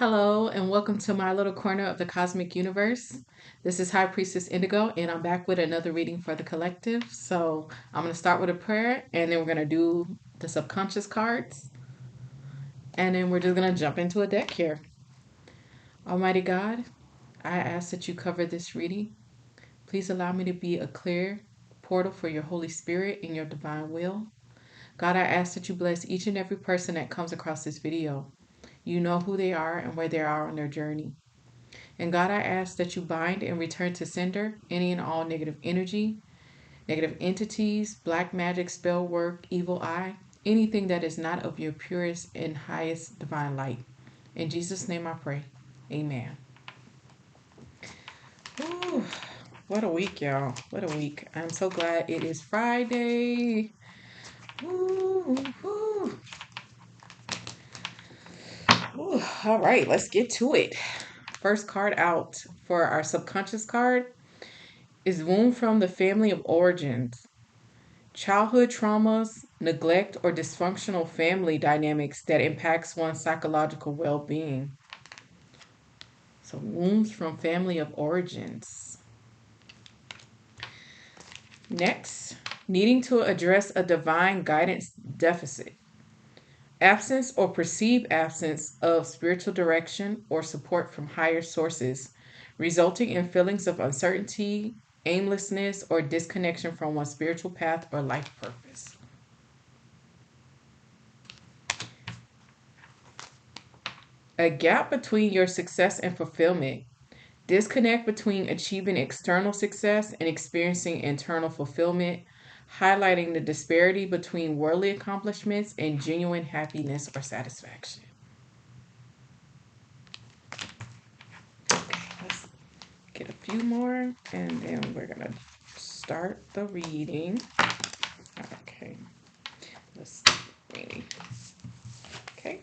Hello, and welcome to my little corner of the cosmic universe. This is High Priestess Indigo, and I'm back with another reading for the collective. So, I'm going to start with a prayer, and then we're going to do the subconscious cards, and then we're just going to jump into a deck here. Almighty God, I ask that you cover this reading. Please allow me to be a clear portal for your Holy Spirit and your divine will. God, I ask that you bless each and every person that comes across this video. You know who they are and where they are on their journey. And God, I ask that you bind and return to sender any and all negative energy, negative entities, black magic, spell work, evil eye, anything that is not of your purest and highest divine light. In Jesus' name I pray. Amen. Ooh, what a week, y'all. What a week. I'm so glad it is Friday. Ooh, ooh. Ooh, all right, let's get to it. First card out for our subconscious card is Wound from the Family of Origins. Childhood traumas, neglect, or dysfunctional family dynamics that impacts one's psychological well-being. So wounds from family of origins. Next, needing to address a divine guidance deficit. Absence or perceived absence of spiritual direction or support from higher sources, resulting in feelings of uncertainty, aimlessness, or disconnection from one's spiritual path or life purpose. A gap between your success and fulfillment. Disconnect between achieving external success and experiencing internal fulfillment, highlighting the disparity between worldly accomplishments and genuine happiness or satisfaction. Let's get a few more and then we're going to start the reading. Okay. Let's read. Okay.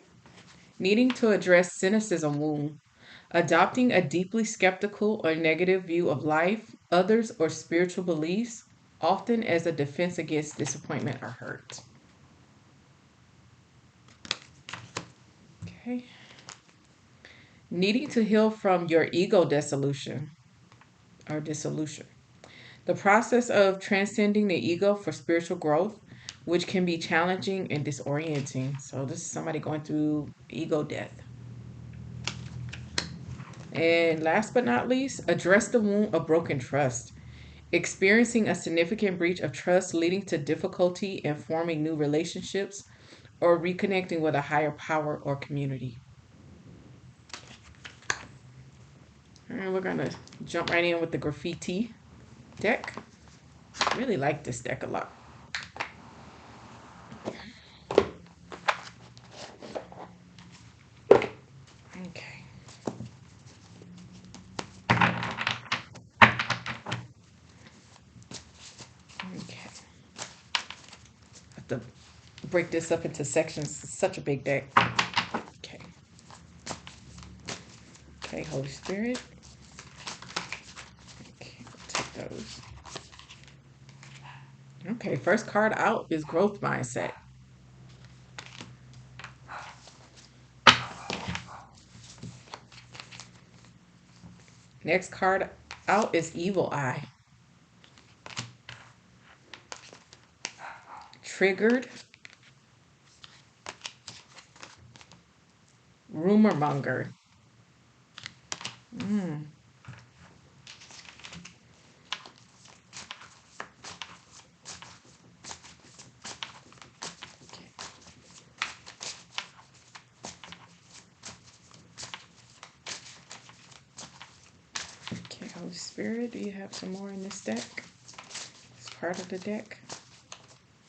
Needing to address cynicism wound. Adopting a deeply skeptical or negative view of life, others, or spiritual beliefs, often as a defense against disappointment or hurt. Okay. Needing to heal from your ego dissolution or dissolution. The process of transcending the ego for spiritual growth, which can be challenging and disorienting. So this is somebody going through ego death. And last but not least, address the wound of broken trust. Experiencing a significant breach of trust leading to difficulty in forming new relationships or reconnecting with a higher power or community. All right, we're going to jump right in with the graffiti deck. I really like this deck a lot. Okay. Okay. I have to break this up into sections. It's such a big deck. Okay. Okay, Holy Spirit. Okay, take those. Okay, first card out is growth mindset. Next card out is evil eye. Triggered. Rumor monger. Okay, Holy Spirit, do you have some more in this deck? It's part of the deck.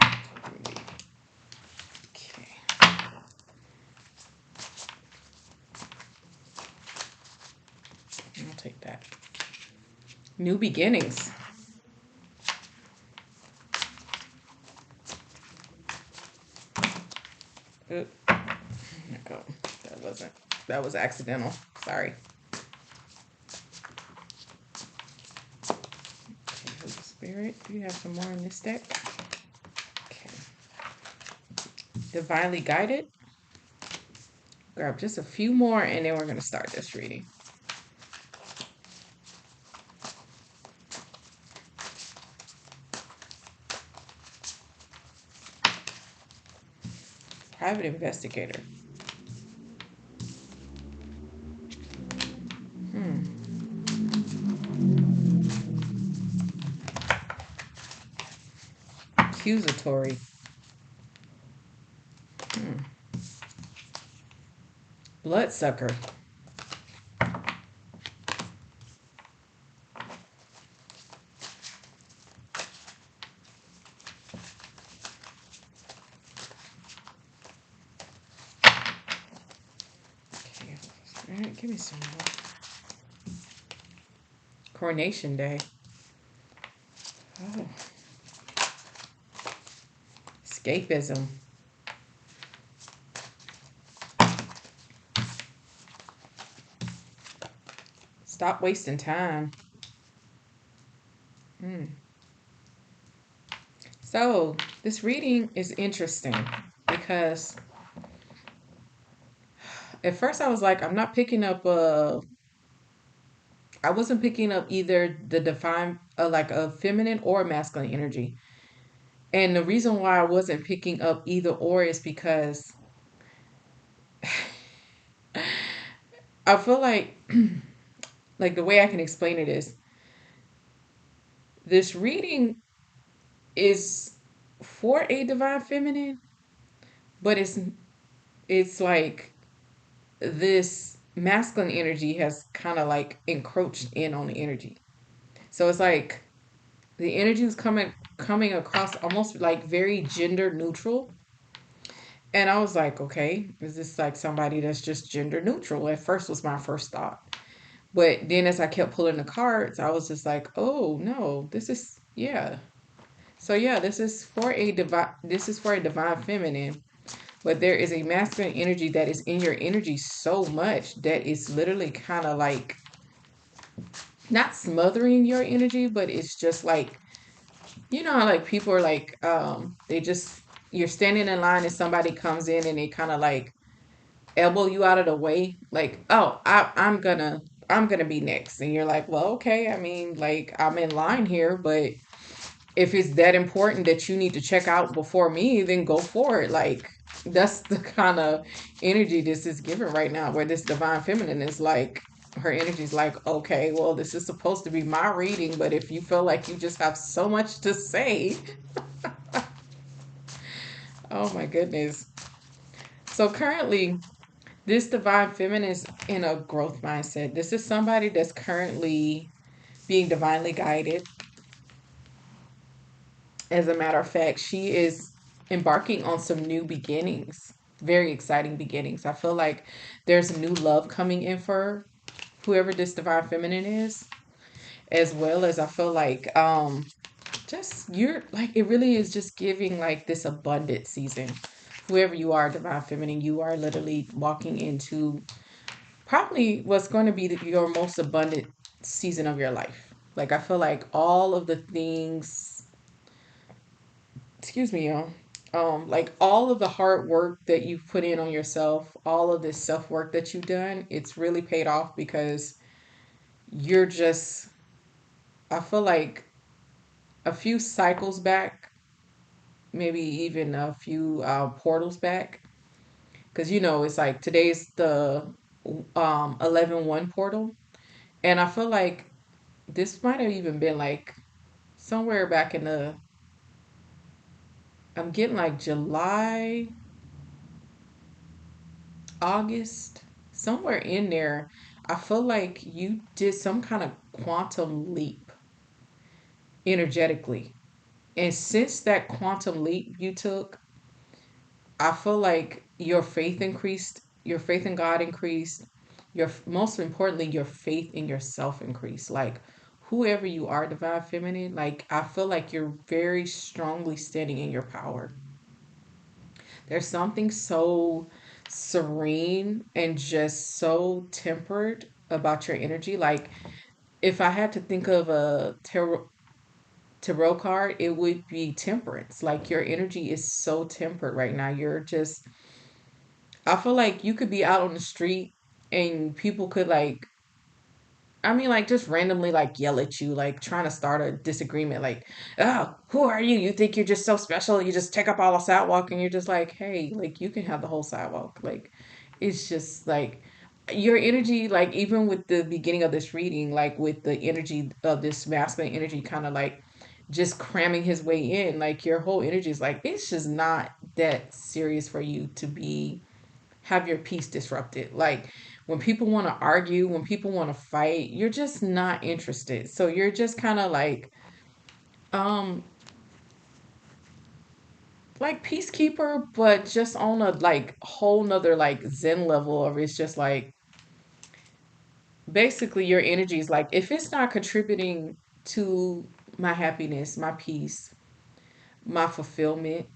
Okay. I'll take that. New beginnings. Oop. There we go. That was accidental. Sorry. Okay, Holy Spirit, do you have some more in this deck? Okay. Divinely guided. grab just a few more and then we're going to start this reading. Private investigator. Accusatory. Bloodsucker. Okay, all right, give me some more. Coronation Day. Oh. Escapism. Stop wasting time. So, this reading is interesting because at first I was like, I'm not picking up I wasn't picking up either the divine, like a feminine or masculine energy. And the reason why I wasn't picking up either or is because I feel like the way I can explain it is this reading is for a divine feminine, but it's like this masculine energy has kind of like encroached in on the energy. So it's like the energy is coming across almost like very gender neutral. And I was like, okay, is this like somebody that's just gender neutral? At first was my first thought. But then as I kept pulling the cards, I was just like, oh no, this is yeah. So yeah, this is for a divine feminine. But there is a masculine energy that is in your energy so much that it's literally kind of like not smothering your energy, but it's just like you know how like people are like they just you're standing in line and somebody comes in and they kind of like elbow you out of the way like oh I'm gonna be next and you're like well okay I mean like I'm in line here but if it's that important that you need to check out before me then go for it like that's the kind of energy this is given right now where this divine feminine is like her energy's like okay well this is supposed to be my reading but if you feel like you just have so much to say oh my goodness so currently this divine feminine is in a growth mindset. This is somebody that's currently being divinely guided. As a matter of fact, she is embarking on some new beginnings, very exciting beginnings. I feel like there's new love coming in for whoever this divine feminine is, as well as I feel like just you're like it really is just giving like this abundant season. Whoever you are, divine feminine, you are literally walking into probably what's going to be your most abundant season of your life. Like I feel like all of the things, excuse me, y'all. Like all of the hard work that you've put in on yourself, all of this self work that you've done, it's really paid off because you're just. I feel like a few cycles back, maybe even a few portals back, because you know it's like today's the 11-1 portal, and I feel like this might have even been like somewhere back in the I'm getting like July, August, somewhere in there. I feel like you did some kind of quantum leap energetically. And since that quantum leap you took, I feel like your faith increased, your faith in God increased, your most importantly, your faith in yourself increased. Like whoever you are, divine feminine, like I feel like you're very strongly standing in your power. There's something so serene and just so tempered about your energy. Like if I had to think of a tarot card, it would be temperance. Like your energy is so tempered right now. You're just I feel like you could be out on the street and people could like, I mean, like just randomly like yell at you, like trying to start a disagreement, like, "Oh, who are you? You think you're just so special? You just take up all the sidewalk," and you're just like, "Hey, like you can have the whole sidewalk." Like, it's just like your energy, like even with the beginning of this reading, like with the energy of this masculine energy, kind of like just cramming his way in, like your whole energy is like it's just not that serious for you to be have your peace disrupted. Like when people want to argue, when people want to fight, you're just not interested. So you're just kind of um like peacekeeper, but just on a like whole nother like zen level of it's just like basically your energy is like if it's not contributing to my happiness, my peace, my fulfillment,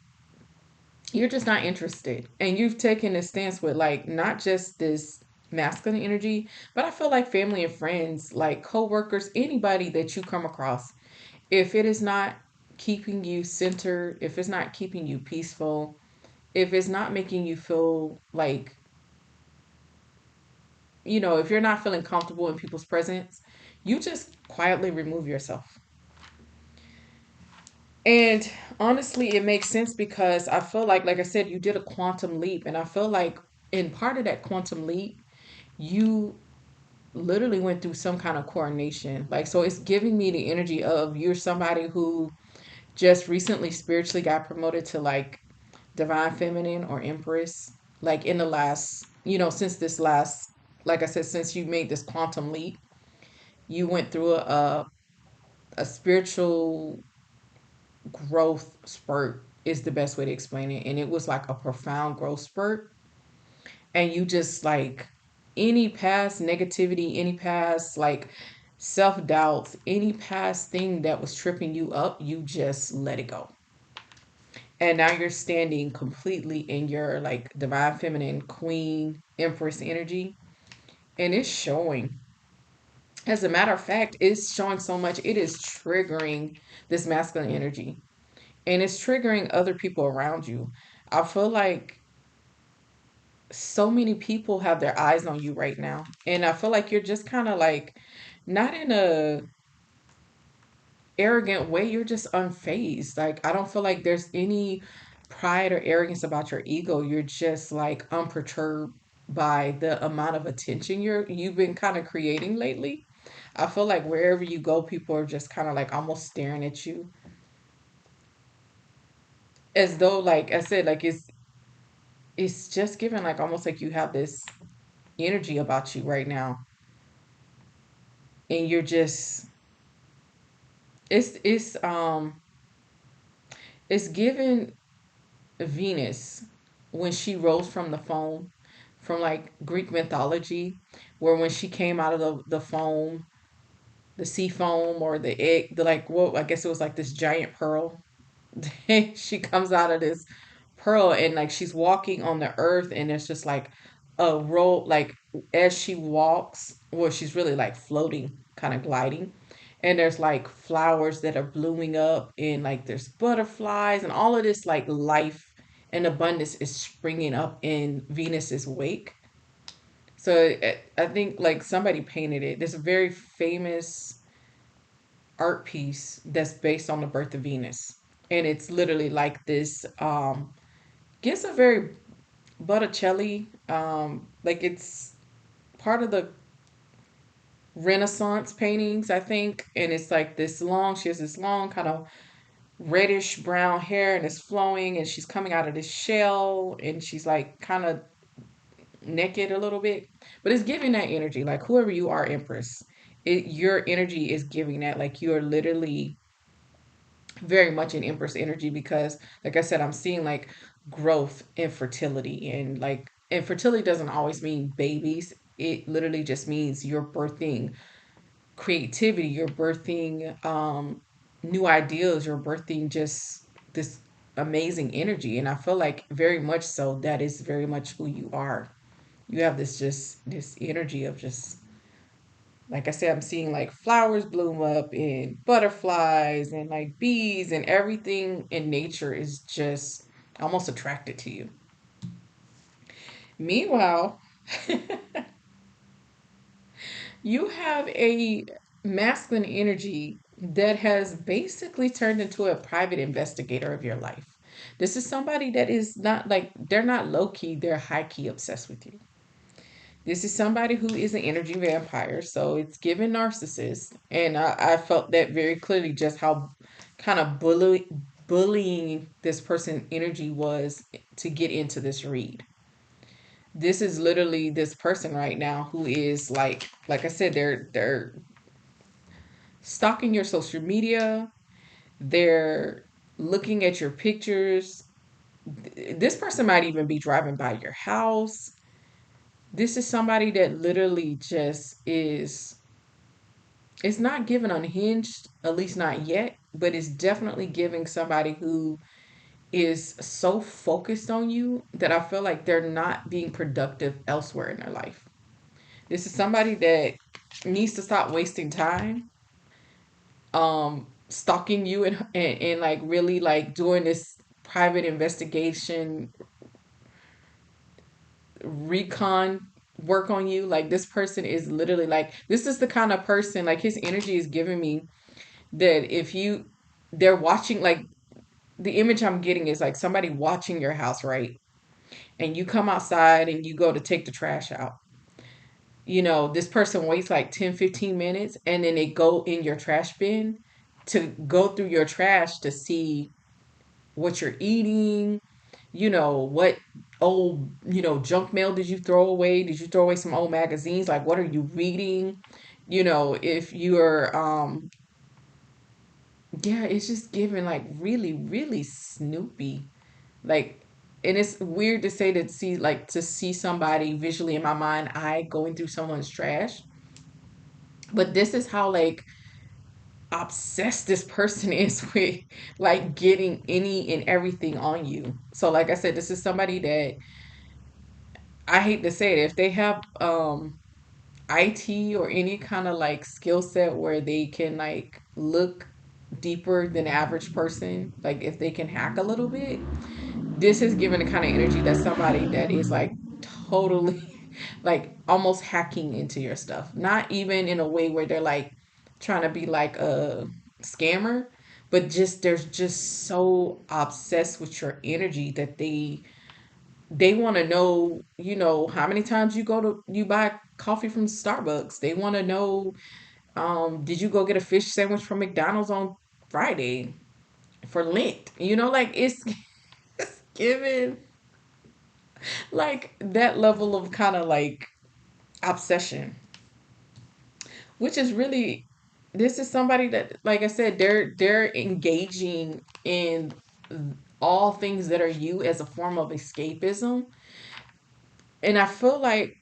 you're just not interested. And you've taken a stance with like not just this masculine energy, but I feel like family and friends, like coworkers, anybody that you come across, if it is not keeping you centered, if it's not keeping you peaceful, if it's not making you feel like, if you're not feeling comfortable in people's presence, you just quietly remove yourself. And honestly, it makes sense because I feel like I said, you did a quantum leap. And I feel like in part of that quantum leap, you literally went through some kind of coronation. Like, so it's giving me the energy of you're somebody who just recently spiritually got promoted to like divine feminine or empress. Like, in the last, since this last, like I said, since you made this quantum leap, you went through a spiritual growth spurt is the best way to explain it. And it was like a profound growth spurt. And you just like any past negativity, any past like self doubts, any past thing that was tripping you up, you just let it go. And now you're standing completely in your like divine feminine queen empress energy. And it's showing. As a matter of fact, it's showing so much. It is triggering this masculine energy and it's triggering other people around you. I feel like so many people have their eyes on you right now. And I feel like you're just kind of like not in a arrogant way, you're just unfazed. Like I don't feel like there's any pride or arrogance about your ego. You're just like unperturbed by the amount of attention you've been kind of creating lately. I feel like wherever you go, people are just kind of like almost staring at you as though like I said, like it's just given like almost like you have this energy about you right now and you're just it's it's given Venus when she rose from the foam from like Greek mythology where when she came out of the foam, the sea foam or the egg, the like what I guess it was like this giant pearl. She comes out of this pearl and like she's walking on the earth and it's just like a roll like as she walks, well she's really like floating, kind of gliding. And there's like flowers that are blooming up and like there's butterflies and all of this like life and abundance is springing up in Venus's wake. So I think like somebody painted it. There's a very famous art piece that's based on the birth of Venus. And it's literally like this gives a very Botticelli like it's part of the Renaissance paintings, I think. And it's like this long, she has this long kind of reddish brown hair and it's flowing and she's coming out of this shell and she's like kind of naked a little bit. But it's giving that energy. Like whoever you are, Empress, your energy is giving that. Like you are literally very much in Empress energy because like I said, I'm seeing like growth and fertility and fertility doesn't always mean babies. It literally just means you're birthing creativity, you're birthing new ideas, you're birthing just this amazing energy. And I feel like very much so that is very much who you are. You have this energy of just like I said, I'm seeing like flowers bloom up and butterflies and like bees and everything in nature is just almost attracted to you. Meanwhile, you have a masculine energy that has basically turned into a private investigator of your life. This is somebody that is not like, they're not low key, they're high key obsessed with you. This is somebody who is an energy vampire, so it's given narcissist. And I felt that very clearly, just how kind of bullying this person energy was to get into this read. This is literally this person right now who is like I said, they're stalking your social media, they're looking at your pictures. This person might even be driving by your house. This is somebody that literally just is, it's not given unhinged, at least not yet, but it's definitely giving somebody who is so focused on you that I feel like they're not being productive elsewhere in their life. This is somebody that needs to stop wasting time stalking you and like really like doing this private investigation recon work on you. Like this person is literally like, this is the kind of person, like his energy is giving me that if you, they're watching, like the image I'm getting is like somebody watching your house, right? And you come outside and you go to take the trash out. You know, this person waits like 10, 15 minutes, and then they go in your trash bin to go through your trash to see what you're eating, what old, junk mail did you throw away? Did you throw away some old magazines? Like, what are you reading? If you're, yeah, it's just giving like really, really snoopy. Like, and it's weird to say to see, like, to see somebody visually in my mind, I going through someone's trash. But this is how, like, obsessed this person is with, like, getting any and everything on you. So, like I said, this is somebody that I hate to say it, if they have IT or any kind of like skill set where they can like look deeper than average person, like if they can hack a little bit, this is given the kind of energy that somebody that is like totally like almost hacking into your stuff. Not even in a way where they're like trying to be like a scammer, but just they're just so obsessed with your energy that they want to know, how many times you buy coffee from Starbucks. They want to know, did you go get a fish sandwich from McDonald's on Friday for Lent? Like it's given like that level of kind of like obsession, which is really, this is somebody that, like I said, they're engaging in all things that are you as a form of escapism. And I feel like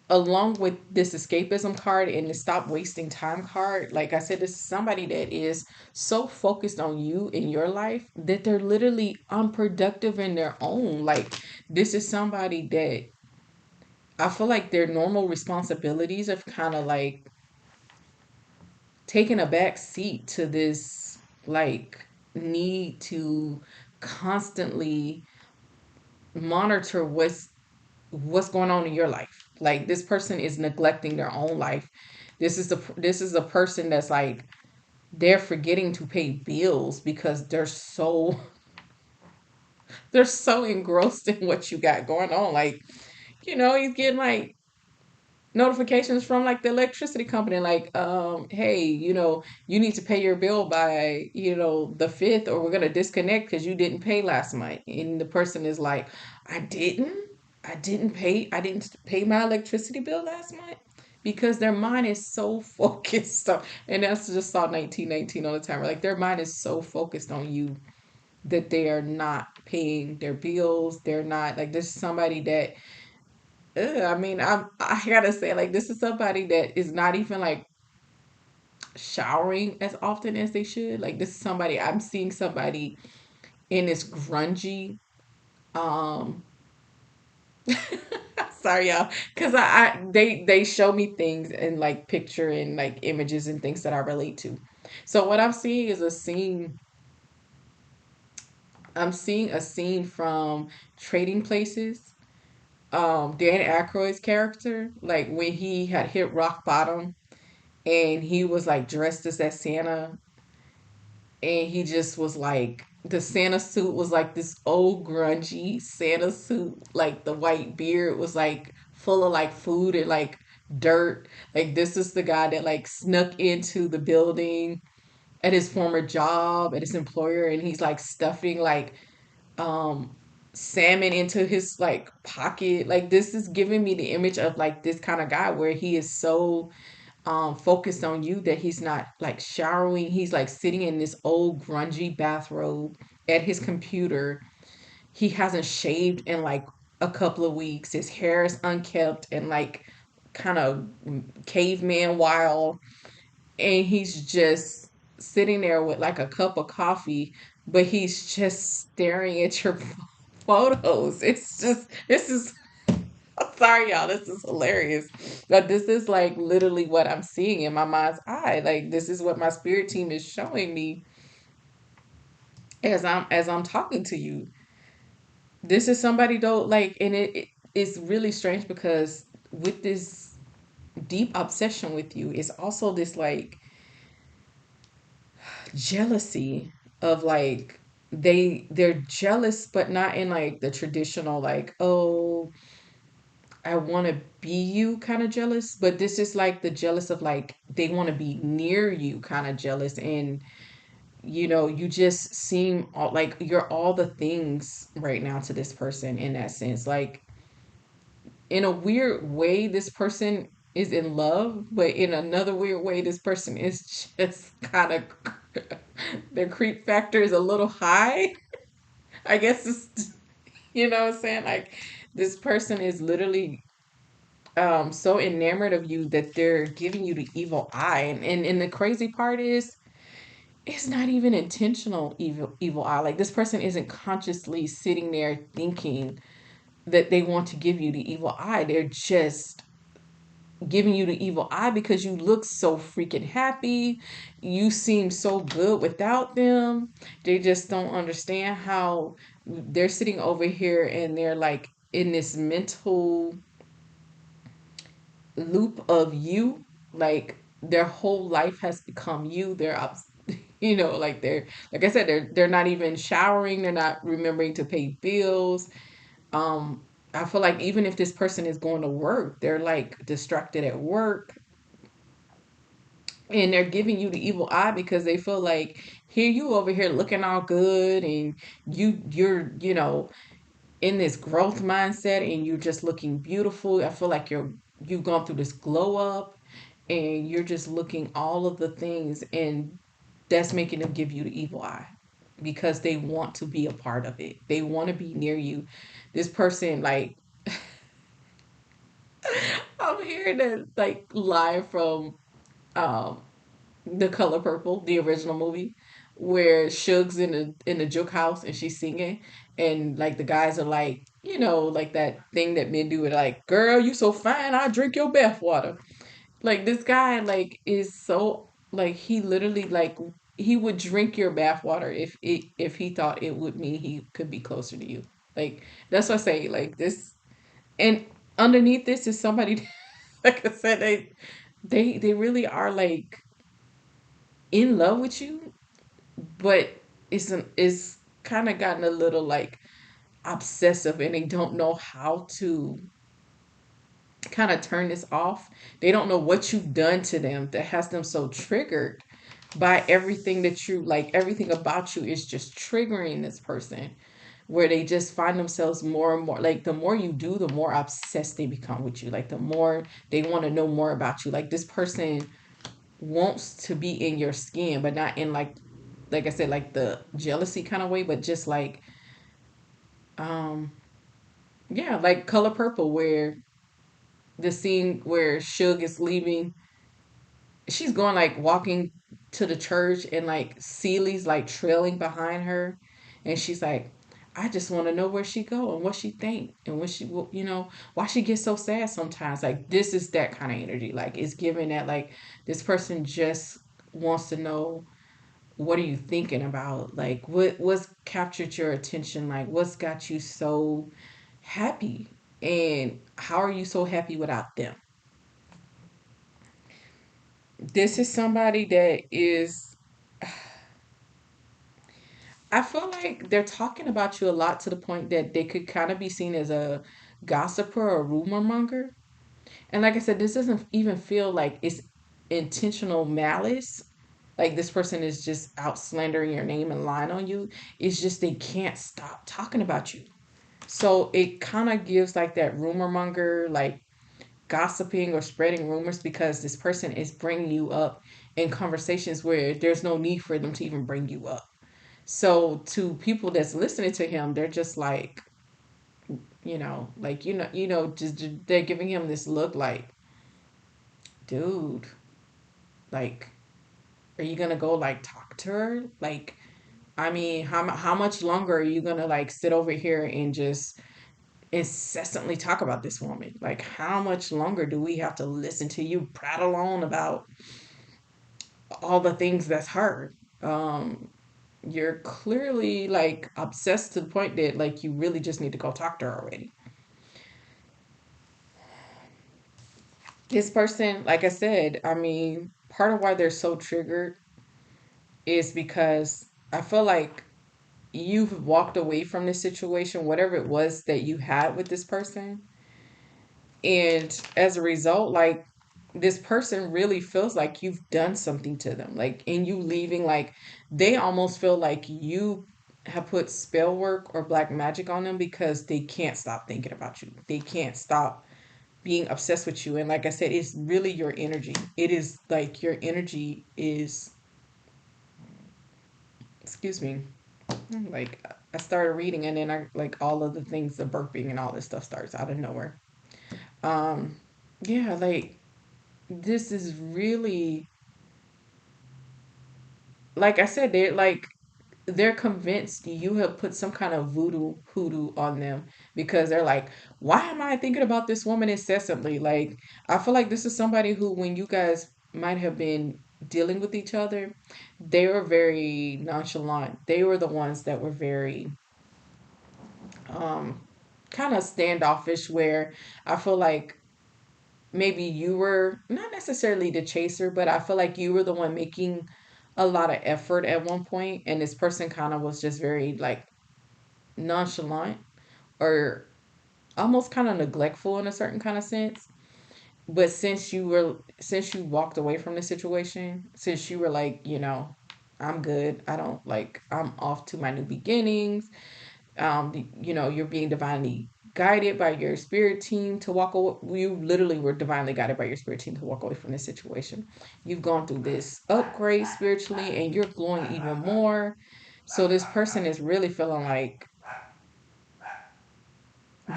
along with this escapism card and the stop wasting time card, like I said, this is somebody that is so focused on you in your life that they're literally unproductive in their own. Like, this is somebody that I feel like their normal responsibilities have kind of like taken a back seat to this, like, need to constantly monitor what's going on in your life. Like, this person is neglecting their own life. This is a person that's like, they're forgetting to pay bills because they're so engrossed in what you got going on. Like, he's getting like notifications from like the electricity company, like, hey, you need to pay your bill by, the 5th, or we're going to disconnect because you didn't pay last month. And the person is like, I didn't pay my electricity bill last month, because their mind is so focused on, and that's just saw 1919 all the time. Like, their mind is so focused on you that they are not paying their bills. They're not like, there's somebody that, I mean, I gotta say, like, this is somebody that is not even like showering as often as they should. Like, this is somebody, I'm seeing somebody in this grungy, um sorry y'all, because they show me things and like picture and like images and things that I relate to. So what I'm seeing is a scene. I'm seeing a scene from Trading Places, Dan Aykroyd's character, like when he had hit rock bottom and he was like dressed as that Santa, and he just was like the Santa suit was like this old grungy Santa suit, like the white beard was like full of like food and like dirt. Like this is the guy that like snuck into the building at his former job at his employer, and he's like stuffing like um salmon into his like pocket. Like this is giving me the image of like this kind of guy where he is so focused on you that he's not like showering. He's like sitting in this old grungy bathrobe at his computer. He hasn't shaved in like a couple of weeks. His hair is unkept and like kind of caveman wild, and he's just sitting there with like a cup of coffee, but he's just staring at your photos. It's just this is sorry y'all, this is hilarious. But this is like literally what I'm seeing in my mind's eye. Like this is what my spirit team is showing me as I'm talking to you. This is somebody though, like, and it's really strange because with this deep obsession with you is also this like jealousy of like they're jealous but not in like the traditional like, oh, I want to be you kind of jealous, but this is like the jealous of like they want to be near you kind of jealous. And you just seem like you're all the things right now to this person in that sense. Like in a weird way this person is in love, but in another weird way this person is just kind of their creep factor is a little high. I guess it's what I'm saying, like this person is literally so enamored of you that they're giving you the evil eye. And the crazy part is it's not even intentional evil eye. Like this person isn't consciously sitting there thinking that they want to give you the evil eye. They're just giving you the evil eye because you look so freaking happy. You seem so good without them. They just don't understand how they're sitting over here and they're like in this mental loop of you. Like their whole life has become you. Like they're like I said, they're not even showering. They're not remembering to pay bills. um I feel like even if this person is going to work, they're like distracted at work, and they're giving you the evil eye because they feel like here you over here looking all good, and you're in this growth mindset and you're just looking beautiful. I feel like you've gone through this glow up and you're just looking all of the things, and that's making them give you the evil eye because they want to be a part of it. They want to be near you. This person, like, I'm hearing it like live from um The Color Purple, the original movie, where Suge's in the juke house and she's singing, and like the guys are like, like that thing that men do with like, girl, you so fine, I'll drink your bath water. Like this guy like is so like he literally like he would drink your bath water if he thought it would mean he could be closer to you. Like that's what I say. Like this, and underneath this is somebody like I said, they really are like in love with you, but it's kind of gotten a little like obsessive, and they don't know how to kind of turn this off. They don't know what you've done to them that has them so triggered by everything that you like. Everything about you is just triggering this person, where they just find themselves more and more like the more you do, the more obsessed they become with you. Like the more they want to know more about you. Like this person wants to be in your skin, but not in like I said, like the jealousy kind of way, but just like um yeah, like Color Purple, where the scene where Suge is leaving, she's going like walking to the church, and like Celie's like trailing behind her, and she's like, I just want to know where she go and what she think and what she why she gets so sad sometimes. Like this is that kind of energy. Like it's giving that like this person just wants to know, what are you thinking about? Like what's captured your attention? Like what's got you so happy? And how are you so happy without them? This is somebody that is, I feel like they're talking about you a lot to the point that they could kind of be seen as a gossiper or rumor monger. And like I said, this doesn't even feel like it's intentional malice. Like this person is just out slandering your name and lying on you. It's just they can't stop talking about you. So it kind of gives like that rumor monger, like gossiping or spreading rumors because this person is bringing you up in conversations where there's no need for them to even bring you up. So to people that's listening to him, they're just like, just they're giving him this look like, dude, like, are you gonna go like talk to her? Like, I mean, how much longer are you gonna like sit over here and just incessantly talk about this woman? Like, how much longer do we have to listen to you prattle on about all the things that's her? Um, you're clearly like obsessed to the point that like you really just need to go talk to her already. This person, like I said, I mean, part of why they're so triggered is because I feel like you've walked away from this situation, whatever it was that you had with this person. And as a result, like this person really feels like you've done something to them. Like in you leaving, like they almost feel like you have put spell work or black magic on them because they can't stop thinking about you. They can't stop being obsessed with you. And like I said, it's really your energy. It is like your energy is, excuse me, like I started reading and then I like all of the things, the burping and all this stuff starts out of nowhere. Um, yeah, like this is really, like I said, they're convinced you have put some kind of voodoo hoodoo on them because they're like, why am I thinking about this woman incessantly? Like, I feel like this is somebody who, when you guys might have been dealing with each other, they were very nonchalant. They were the ones that were very um kind of standoffish, where I feel like maybe you were not necessarily the chaser, but I feel like you were the one making a lot of effort at one point, and this person kind of was just very like nonchalant or almost kind of neglectful in a certain kind of sense. But since you walked away from the situation, since you were like, I'm good. I don't like, I'm off to my new beginnings. You're being divinely guided by your spirit team to walk away. You literally were divinely guided by your spirit team to walk away from this situation. You've gone through this upgrade spiritually and you're glowing even more. So this person is really feeling like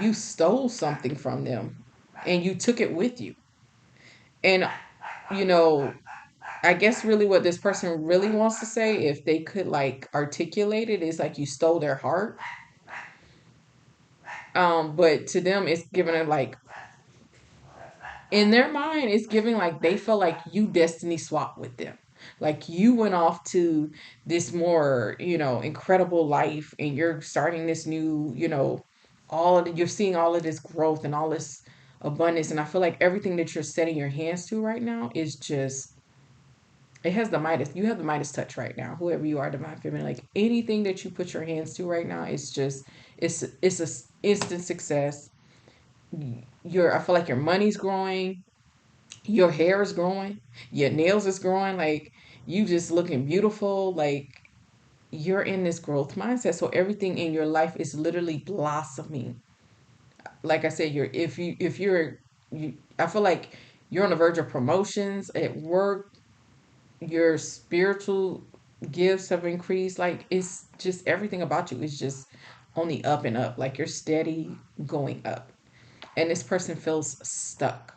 you stole something from them and you took it with you. And, you know, I guess really what this person really wants to say, if they could like articulate it, is like you stole their heart. But to them, it's given it like in their mind, it's giving like they feel like you destiny swapped with them. Like you went off to this more, incredible life and you're starting this new, you're seeing all of this growth and all this abundance. And I feel like everything that you're setting your hands to right now is just, it has the Midas. You have the Midas touch right now. Whoever you are, divine feminine, like anything that you put your hands to right now, it's just, it's a instant success. I feel like your money's growing, your hair is growing, your nails is growing, like you just looking beautiful, like you're in this growth mindset. So everything in your life is literally blossoming. Like I said, I feel like you're on the verge of promotions at work, your spiritual gifts have increased. Like it's just everything about you is just on the up and up. Like you're steady going up. And this person feels stuck,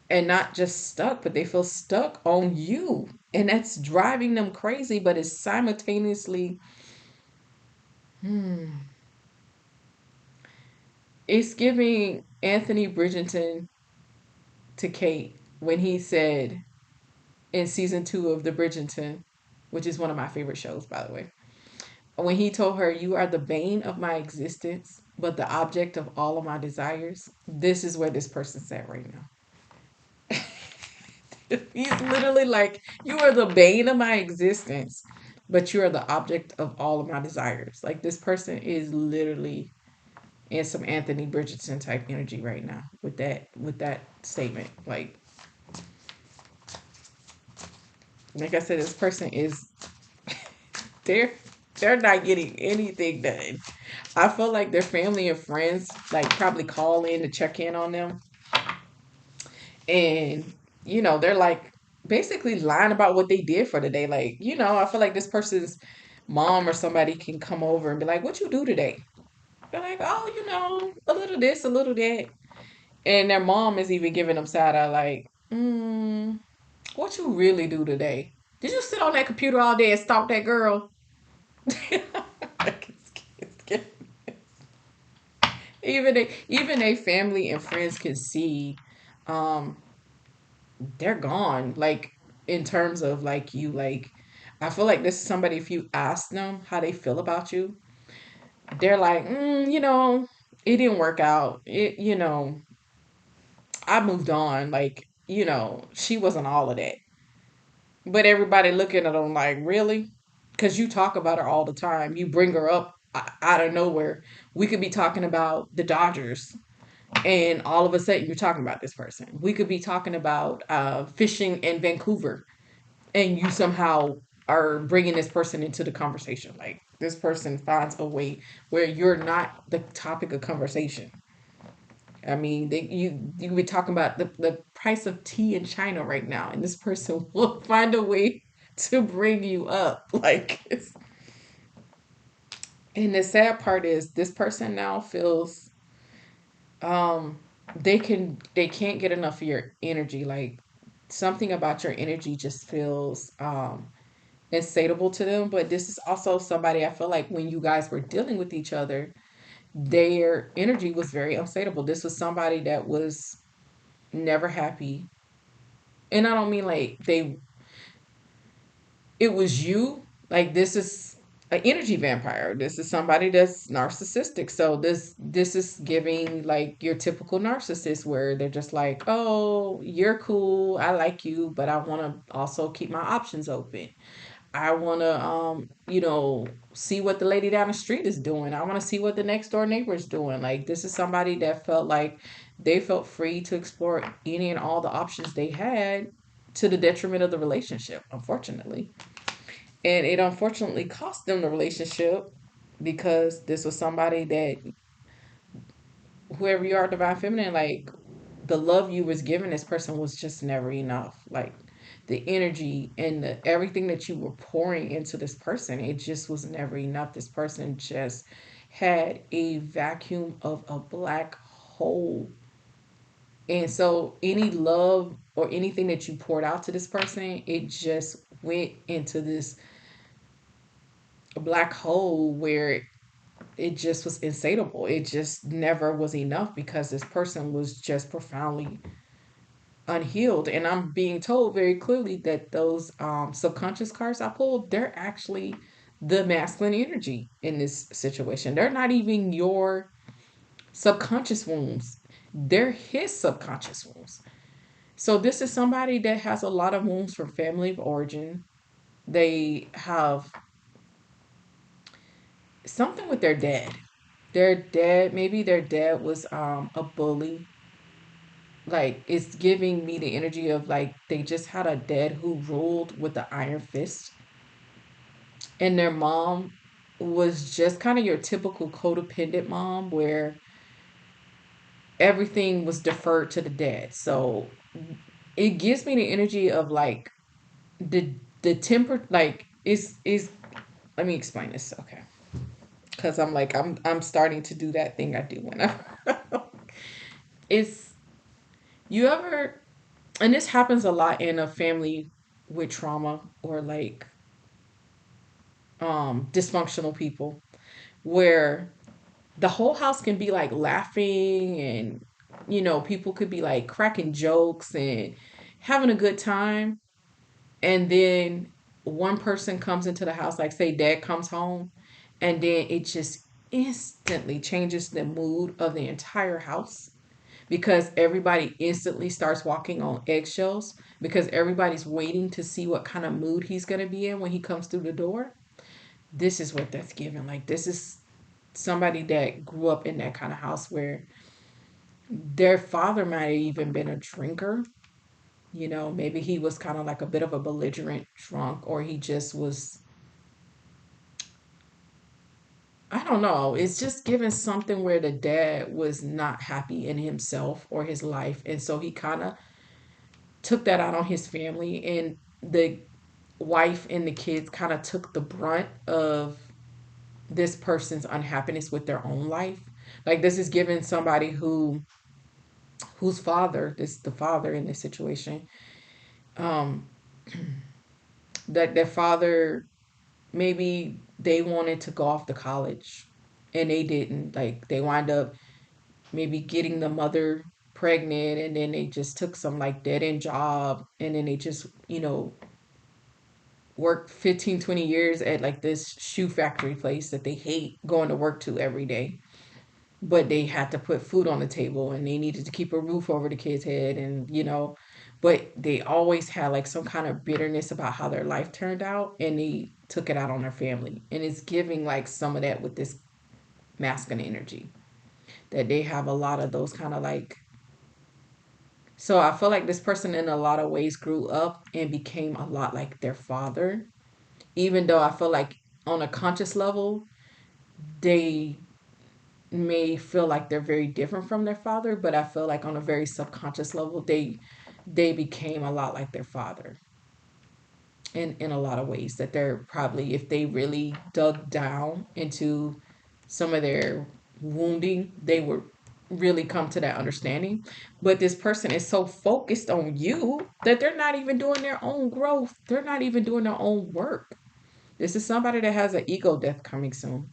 and not just stuck, but they feel stuck on you. And that's driving them crazy, but it's simultaneously, hmm, it's giving Anthony Bridgerton to Kate when he said in season 2 of The Bridgerton, which is one of my favorite shows, by the way, when he told her, "You are the bane of my existence. but the object of all of my desires. This is where this person's at right now. He's literally like, you are the bane of my existence, but you are the object of all of my desires. Like this person is literally in some Anthony Bridgerton type energy right now with that statement. Like I said, this person is they're they're not getting anything done. I feel like their family and friends like probably call in to check in on them, and they're like basically lying about what they did for the day. Like I feel like this person's mom or somebody can come over and be like, "What you do today?" They're like, "Oh, a little this, a little that," and their mom is even giving them side eye, like, "What you really do today? Did you sit on that computer all day and stalk that girl?" Like, even a family and friends can see um they're gone, like in terms of like you, like I feel like this is somebody, if you ask them how they feel about you, they're like, it didn't work out, I moved on, like she wasn't all of that. But everybody looking at them like, really? Because you talk about her all the time, you bring her up out of nowhere. We could be talking about the Dodgers, and all of a sudden you're talking about this person. We could be talking about fishing in Vancouver, and you somehow are bringing this person into the conversation. Like this person finds a way where you're not the topic of conversation. I mean, you be talking about the price of tea in China right now, and this person will find a way to bring you up. And the sad part is this person now feels um they can't get enough of your energy. Like something about your energy just feels insatiable to them. But this is also somebody, I feel like when you guys were dealing with each other, their energy was very unsatiable. This was somebody that was never happy. And I don't mean like it was you. Like this is an energy vampire. This is somebody that's narcissistic. So this is giving like your typical narcissist where they're just like, "Oh, you're cool. I like you, but I want to also keep my options open. I want to, see what the lady down the street is doing. I want to see what the next door neighbor is doing." Like, this is somebody that felt like they felt free to explore any and all the options they had to the detriment of the relationship, unfortunately. And it unfortunately cost them the relationship because this was somebody that, whoever you are, divine feminine, like the love you was giving this person was just never enough. Like the energy and everything that you were pouring into this person, it just was never enough. This person just had a vacuum of a black hole. And so any love or anything that you poured out to this person, it just went into this black hole where it just was insatiable. It just never was enough because this person was just profoundly unhealed. And I'm being told very clearly that those subconscious cards I pulled, they're actually the masculine energy in this situation. They're not even your subconscious wounds, they're his subconscious wounds. So this is somebody that has a lot of wounds from family of origin. They have something with their dad. Their dad, maybe their dad was a bully. Like it's giving me the energy of like they just had a dad who ruled with the iron fist, and their mom was just kind of your typical codependent mom where everything was deferred to the dad. So it gives me the energy of like the the temper, like is let me explain this, okay? Because I'm starting to do that thing I do when I it's you ever, and this happens a lot in a family with trauma or like dysfunctional people where the whole house can be like laughing, and people could be like cracking jokes and having a good time, and then one person comes into the house, like say dad comes home, and then it just instantly changes the mood of the entire house because everybody instantly starts walking on eggshells because everybody's waiting to see what kind of mood he's going to be in when he comes through the door. This is what that's given. Like, this is somebody that grew up in that kind of house where their father might have even been a drinker. Maybe he was kind of like a bit of a belligerent drunk, or he just was, I don't know. It's just given something where the dad was not happy in himself or his life. And so he kind of took that out on his family. And the wife and the kids kind of took the brunt of this person's unhappiness with their own life. Like, this is given somebody whose father, this the father in this situation, um, that their father, maybe they wanted to go off to college and they didn't. Like, they wind up maybe getting the mother pregnant, and then they just took some like dead end job, and then they just worked 15, 20 years at like this shoe factory place that they hate going to work to every day, but they had to put food on the table and they needed to keep a roof over the kid's head, and but they always had like some kind of bitterness about how their life turned out, and they took it out on their family. And it's giving like some of that with this masculine energy, that they have a lot of those kind of like. So I feel like this person in a lot of ways grew up and became a lot like their father, even though I feel like on a conscious level, they may feel like they're very different from their father, but I feel like on a very subconscious level, they became a lot like their father in a lot of ways, that they're probably, if they really dug down into some of their wounding, they would really come to that understanding. But this person is so focused on you that they're not even doing their own growth. They're not even doing their own work. This is somebody that has an ego death coming soon.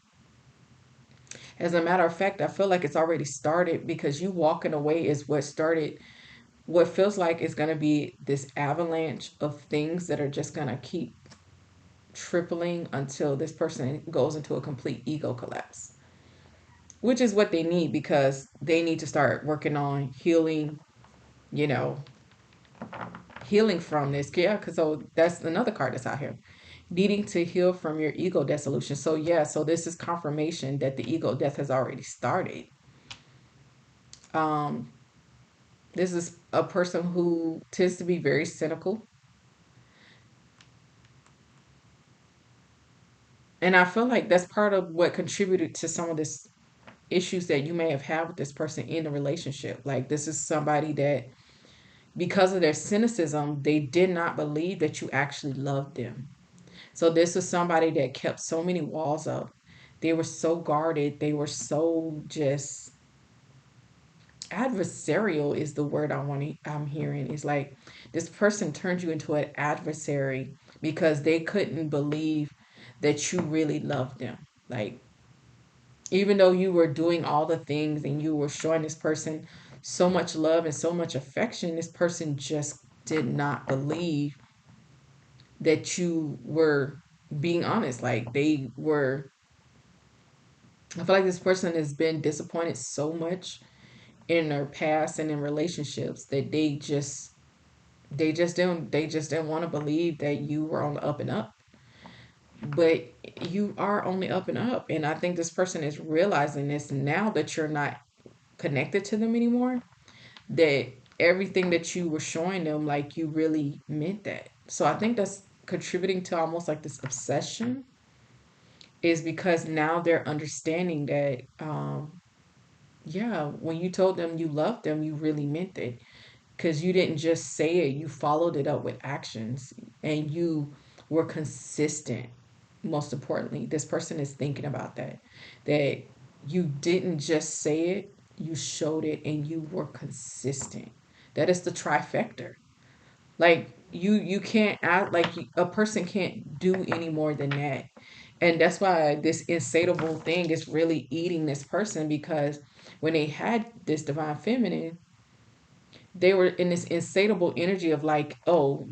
As a matter of fact, I feel like it's already started, because you walking away is what started what feels like it's going to be this avalanche of things that are just going to keep tripling until this person goes into a complete ego collapse, which is what they need, because they need to start working on healing, you know, healing from this. Yeah, because so that's another card that's out here. Needing to heal from your ego dissolution. So, yeah, so this is confirmation that the ego death has already started. Um, this is a person who tends to be very cynical. And I feel like that's part of what contributed to some of this issues that you may have had with this person in the relationship. Like, this is somebody that, because of their cynicism, they did not believe that you actually loved them. So this was somebody that kept so many walls up. They were so guarded. They were so just adversarial is the word I'm hearing. Is like, this person turned you into an adversary because they couldn't believe that you really loved them. Like, even though you were doing all the things and you were showing this person so much love and so much affection, this person just did not believe that you were being honest. Like, they were, I feel like this person has been disappointed so much in their past and in relationships that they just didn't want to believe that you were on the up and up. But you are on the up and up. And I think this person is realizing this now that you're not connected to them anymore, that everything that you were showing them, like, you really meant that. So I think that's contributing to almost like this obsession, is because now they're understanding that, yeah, when you told them you loved them, you really meant it, because you didn't just say it, you followed it up with actions, and you were consistent. Most importantly, this person is thinking about that you didn't just say it, you showed it, and you were consistent. That is the trifecta. Like, you can't act like, a person can't do any more than that. And that's why this insatiable thing is really eating this person, because when they had this divine feminine, they were in this insatiable energy of like, oh,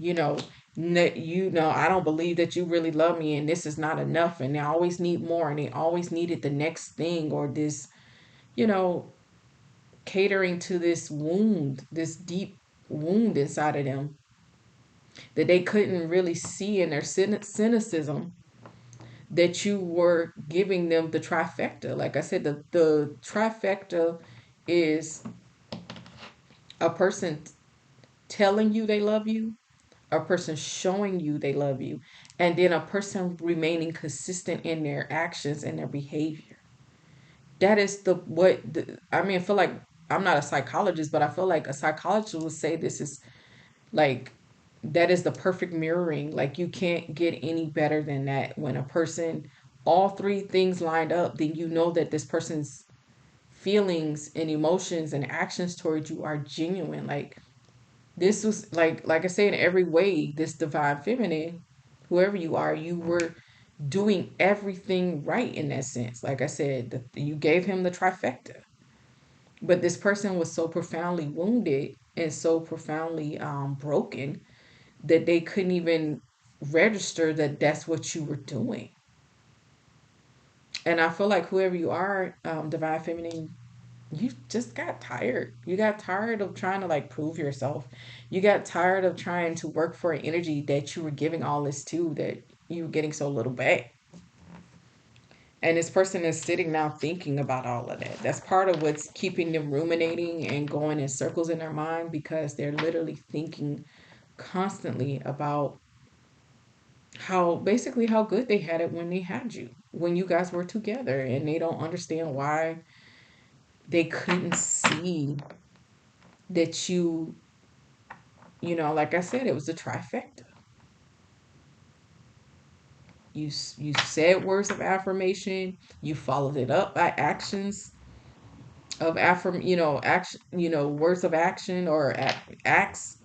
You know, I don't believe that you really love me, and this is not enough, and they always need more, and they always needed the next thing, or this, you know, catering to this wound, this deep wound inside of them that they couldn't really see in their cynicism, that you were giving them the trifecta. Like I said, the trifecta is a person telling you they love you, a person showing you they love you, and then a person remaining consistent in their actions and their behavior. That is I mean, I feel like I'm not a psychologist, but I feel like a psychologist would say this is like that is the perfect mirroring. Like you can't get any better than that. When a person, all three things lined up, then you know that this person's feelings and emotions and actions towards you are genuine. Like this was like I say, in every way, this divine feminine, whoever you are, you were doing everything right in that sense. Like I said, you gave him the trifecta. But this person was so profoundly wounded and so profoundly broken that they couldn't even register that that's what you were doing. And I feel like whoever you are, divine feminine, you just got tired. You got tired of trying to like prove yourself. You got tired of trying to work for an energy that you were giving all this to, that you were getting so little back. And this person is sitting now thinking about all of that. That's part of what's keeping them ruminating and going in circles in their mind, because they're literally thinking constantly about how basically how good they had it when they had you, when you guys were together, and they don't understand why they couldn't see that you know, like I said, it was a trifecta. You said words of affirmation, you followed it up by actions of action, words of action or acts,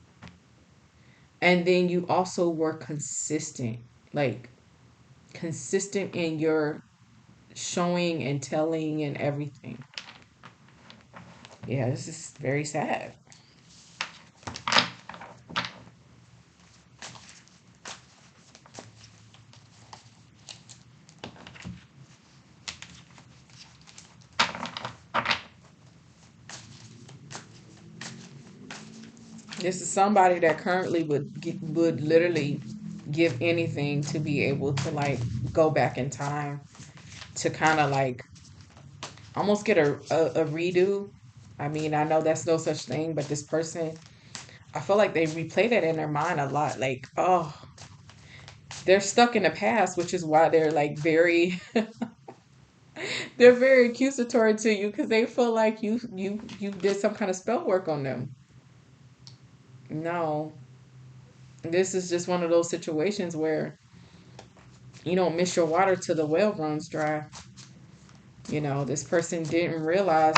and then you also were consistent, like consistent in your showing and telling and everything. Yeah, this is very sad. This is somebody that currently would literally give anything to be able to like go back in time to kind of like almost get a redo. I mean, I know that's no such thing, but this person, I feel like they replay that in their mind a lot. Like, oh, they're stuck in the past, which is why they're like very, they're very accusatory to you, because they feel like you did some kind of spell work on them. No, this is just one of those situations where you don't miss your water till the well runs dry. You know, this person didn't realize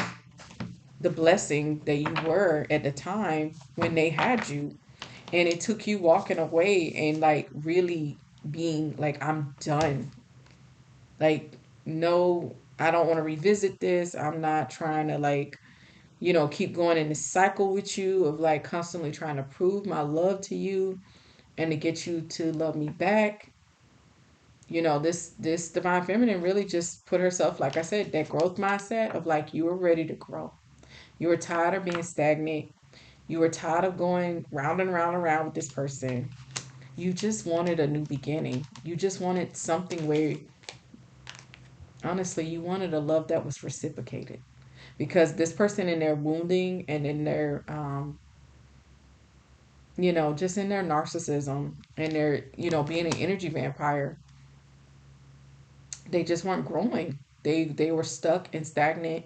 the blessing that you were at the time when they had you. And it took you walking away and like really being like, I'm done. Like, no, I don't want to revisit this. I'm not trying to like, keep going in this cycle with you of like constantly trying to prove my love to you and to get you to love me back. This divine feminine really just put herself, like I said, that growth mindset of like you were ready to grow. You were tired of being stagnant. You were tired of going round and round and round with this person. You just wanted a new beginning. You just wanted something where, honestly, you wanted a love that was reciprocated. Because this person, in their wounding and in their, just in their narcissism and their, being an energy vampire, they just weren't growing. They were stuck and stagnant,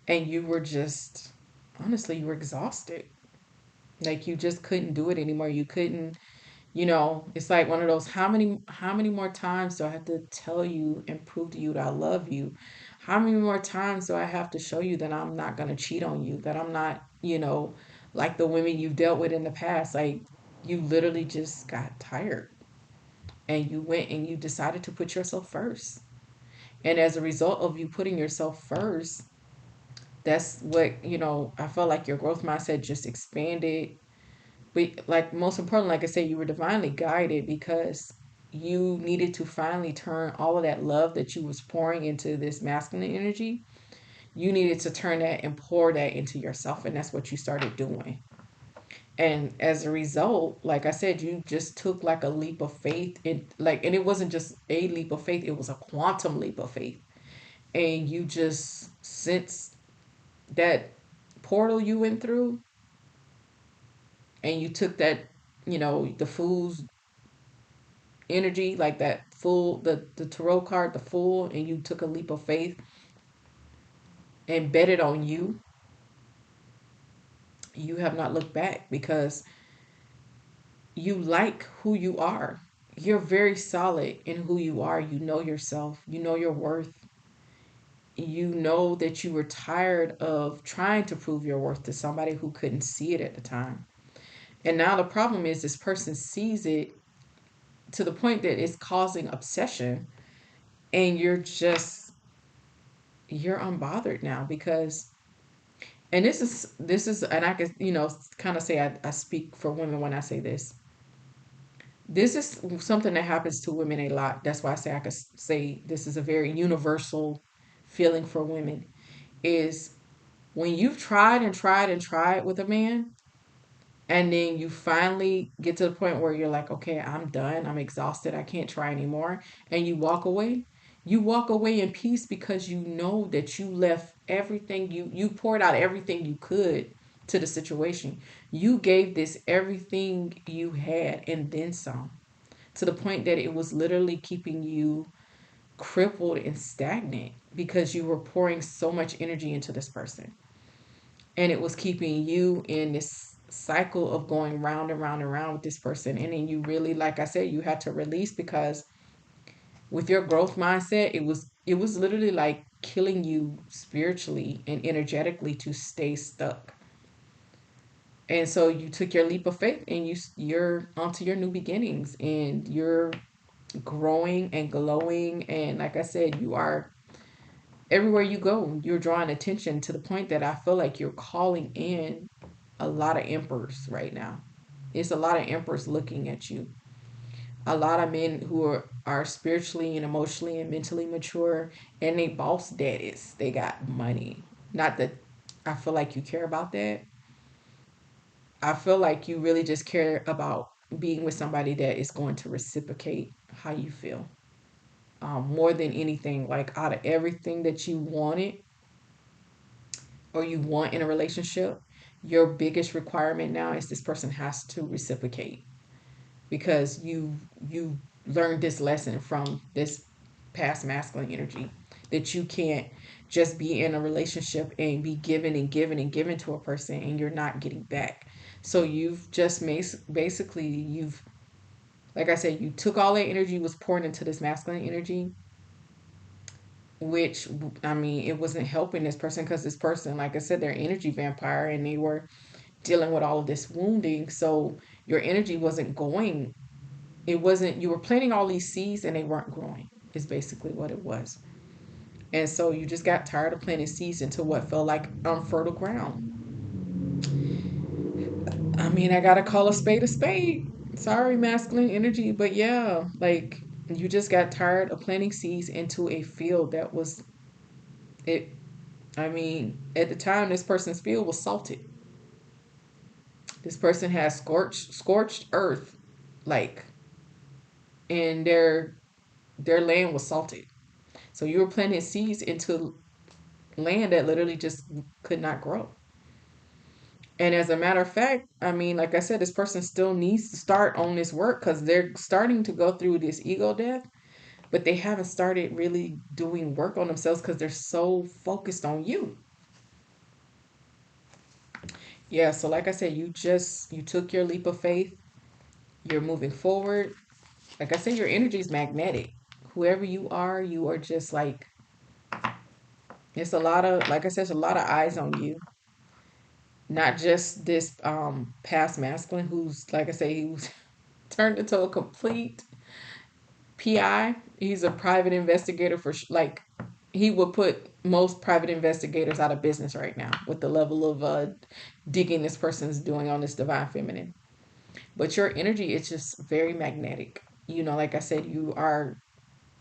and you were just, honestly, you were exhausted. Like you just couldn't do it anymore. You couldn't, it's like one of those, how many more times do I have to tell you and prove to you that I love you? How many more times do I have to show you that I'm not going to cheat on you, that I'm not, like the women you've dealt with in the past? Like you literally just got tired, and you went and you decided to put yourself first. And as a result of you putting yourself first, that's what, I felt like your growth mindset just expanded. But like most important, like I said, you were divinely guided because you needed to finally turn all of that love that you was pouring into this masculine energy. You needed to turn that and pour that into yourself, and that's what you started doing. And as a result, like I said, you just took like a leap of faith. And it wasn't just a leap of faith, it was a quantum leap of faith. And you just, since that portal you went through, and you took that, the fool's energy, like that fool, the tarot card, the fool, and you took a leap of faith and bet it on you, you have not looked back because you like who you are. You're very solid in who you are. You know yourself, you know your worth. You know that you were tired of trying to prove your worth to somebody who couldn't see it at the time. And now the problem is this person sees it to the point that it's causing obsession, and you're unbothered now because, and this is and I can, kind of say I speak for women when I say this. This is something that happens to women a lot. That's why I say I could say this is a very universal feeling for women, is when you've tried and tried and tried with a man, and then you finally get to the point where you're like, okay, I'm done, I'm exhausted, I can't try anymore, and you walk away in peace because you know that you left everything, you poured out everything you could to the situation. You gave this everything you had and then some, to the point that it was literally keeping you crippled and stagnant because you were pouring so much energy into this person, and it was keeping you in this cycle of going round and round and round with this person. And then you really, like I said, you had to release because with your growth mindset, it was literally like killing you spiritually and energetically to stay stuck. And so you took your leap of faith, and you're onto your new beginnings, and you're growing and glowing. And like I said, you are, everywhere you go, you're drawing attention to the point that I feel like you're calling in a lot of emperors right now. It's a lot of emperors looking at you. A lot of men who are spiritually and emotionally and mentally mature, and they boss daddies. They got money. Not that I feel like you care about that. I feel like you really just care about being with somebody that is going to reciprocate how you feel. More than anything, like out of everything that you wanted or you want in a relationship, your biggest requirement now is this person has to reciprocate, because you learned this lesson from this past masculine energy, that you can't just be in a relationship and be given and given and given to a person and you're not getting back. So you've just basically, you've, like I said, you took all that energy, was poured into this masculine energy, which, I mean, it wasn't helping this person because this person, like I said, they're an energy vampire, and they were dealing with all of this wounding. So your energy wasn't going, it wasn't, you were planting all these seeds and they weren't growing, is basically what it was. And so you just got tired of planting seeds into what felt like unfertile ground. I mean, I gotta call a spade a spade. Sorry, masculine energy, but yeah, like, you just got tired of planting seeds into a field that was it. I mean, at the time, this person's field was salted. This person had scorched earth, like, and their land was salted. So you were planting seeds into land that literally just could not grow. And as a matter of fact, I mean, like I said, this person still needs to start on this work because they're starting to go through this ego death, but they haven't started really doing work on themselves because they're so focused on you. Yeah, so like I said, you took your leap of faith. You're moving forward. Like I said, your energy is magnetic. Whoever you are just like, it's a lot of, like I said, it's a lot of eyes on you. Not just this past masculine who's, like I say, he was turned into a complete PI. He's a private investigator for like, he would put most private investigators out of business right now with the level of digging this person's doing on this divine feminine. But your energy is just very magnetic. Like I said, you are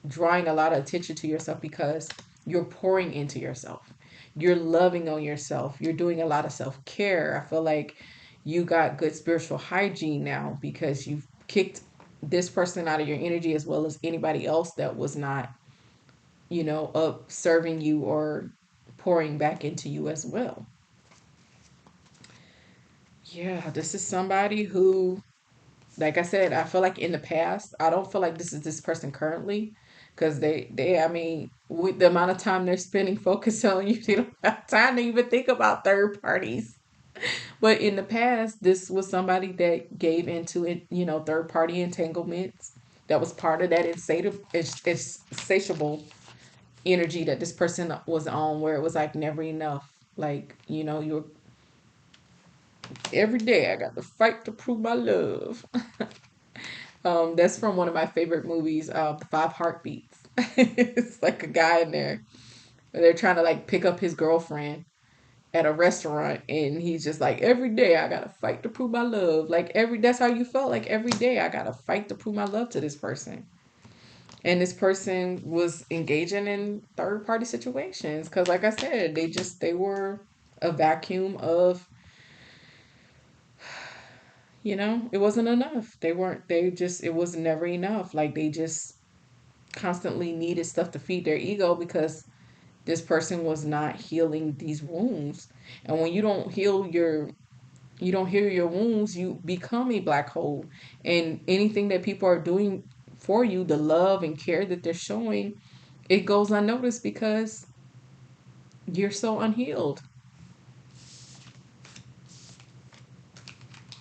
drawing a lot of attention to yourself because you're pouring into yourself. You're loving on yourself. You're doing a lot of self care. I feel like you got good spiritual hygiene now because you've kicked this person out of your energy as well as anybody else that was not, up serving you or pouring back into you as well. Yeah, this is somebody who, like I said, I feel like in the past, I don't feel like this is this person currently, because I mean, with the amount of time they're spending focused on you, they don't have time to even think about third parties. But in the past, this was somebody that gave into it, third party entanglements. That was part of that insatiable energy that this person was on, where it was like never enough. Like, you're every day I got to fight to prove my love. That's from one of my favorite movies, The Five Heartbeats. It's like a guy in there. They're trying to like pick up his girlfriend at a restaurant, and he's just like, every day I gotta fight to prove my love. Like that's how you felt. Like every day I gotta fight to prove my love to this person. And this person was engaging in third party situations because, like I said, they were a vacuum of, it wasn't enough. It was never enough. Like they just constantly needed stuff to feed their ego because this person was not healing these wounds. And when you don't heal your wounds, you become a black hole. And anything that people are doing for you, the love and care that they're showing, it goes unnoticed because you're so unhealed.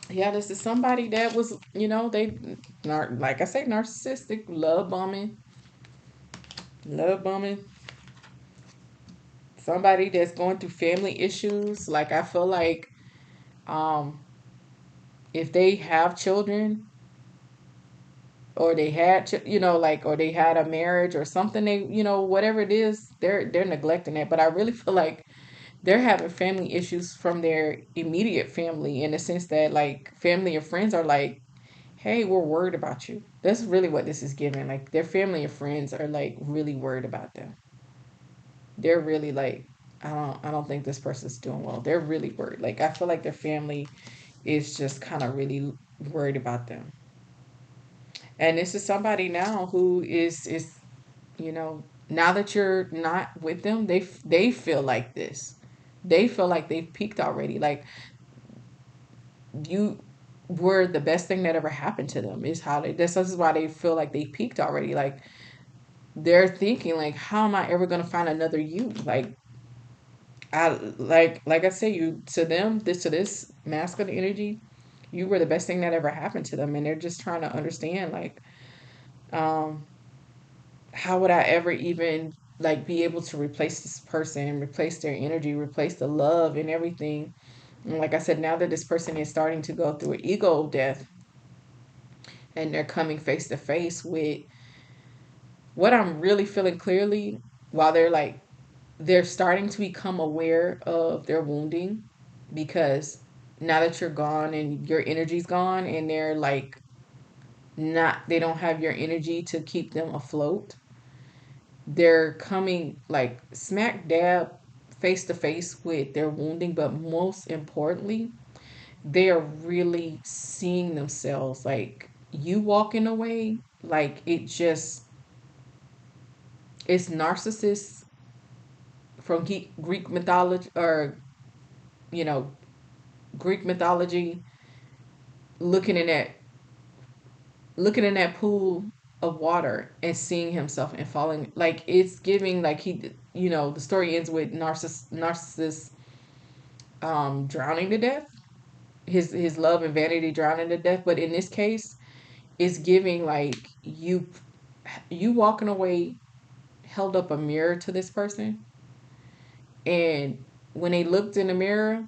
Yeah, this is somebody that was, like I say, narcissistic, love bombing, somebody that's going through family issues. Like I feel like, um, if they have children, or they had, or they had a marriage or something, whatever it is, they're neglecting it. But I really feel like they're having family issues from their immediate family, in the sense that like family and friends are like, hey, we're worried about you. That's really what this is giving. Like their family and friends are like really worried about them. They're really like, I don't think this person's doing well. They're really worried. Like I feel like their family is just kind of really worried about them. And this is somebody now who is now that you're not with them, they feel like this. They feel like they've peaked already. Like you were the best thing that ever happened to them, is how this is why they feel like they peaked already. Like they're thinking like, how am I ever gonna find another you? Like I like I say, you to them, this masculine energy, you were the best thing that ever happened to them, and they're just trying to understand like, um how would I ever even like be able to replace this person and replace their energy, replace the love and everything. And like I said, now that this person is starting to go through an ego death, and they're coming face to face with what I'm really feeling clearly, while they're starting to become aware of their wounding, because now that you're gone and your energy's gone, and they're like, not they don't have your energy to keep them afloat. They're coming like smack dab face to face with their wounding, but most importantly, they are really seeing themselves. Like you walking away, like it's narcissists from Greek mythology, or you know Greek mythology, looking in that looking in that pool of water and seeing himself and falling. Like it's giving like the story ends with narcissist drowning to death, his love and vanity drowning to death. But in this case, it's giving like you walking away, held up a mirror to this person, and when they looked in the mirror,